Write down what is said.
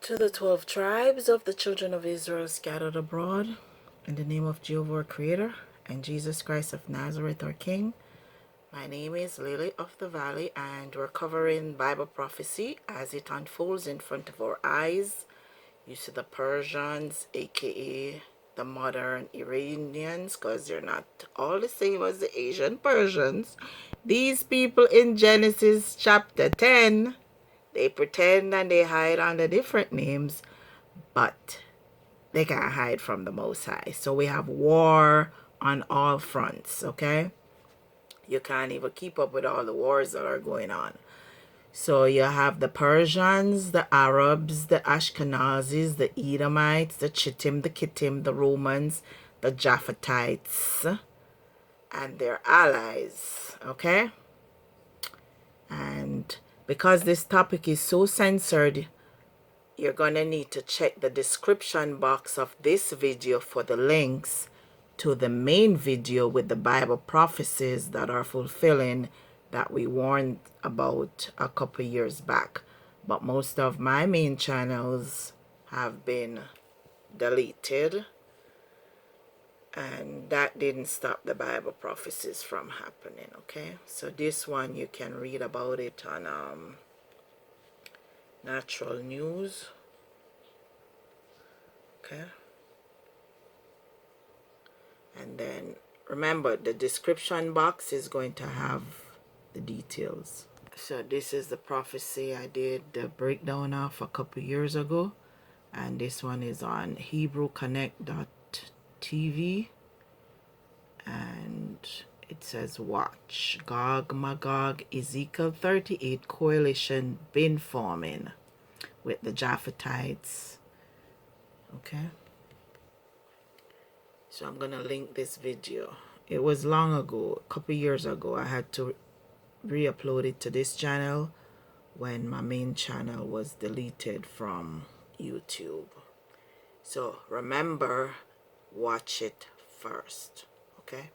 To the 12 tribes of the children of Israel scattered abroad, in the name of Jehovah our Creator and Jesus Christ of Nazareth our King, my name is Lily of the Valley, and we're covering Bible prophecy as it unfolds in front of our eyes. You see the Persians, aka the modern Iranians, because they're not all the same as the Asian Persians. These people in Genesis chapter 10, they pretend and they hide under different names, but they can't hide from the Most High. So we have war on all fronts, okay? You can't even keep up with all the wars that are going on. So you have the Persians, the Arabs, the Ashkenazes, the Edomites, the Chittim, the Kittim, the Romans, the Japhetites, and their allies, okay? And because this topic is so censored, you're going to need to check the description box of this video for the links to the main video with the Bible prophecies that are fulfilling that we warned about a couple years back. But most of my main channels have been deleted, and that didn't stop the Bible prophecies from happening, okay? So this one, you can read about it on Natural News, okay? And then remember, the description box is going to have the details. So this is the prophecy I did the breakdown of a couple years ago, and this one is on HebrewConnect.tv, and it says, watch Gog Magog Ezekiel 38 coalition been forming with the Japhetites, okay? So I'm gonna link this video. It was long ago, a couple years ago. I had to re-upload it to this channel when my main channel was deleted from YouTube. So remember, watch it first, okay?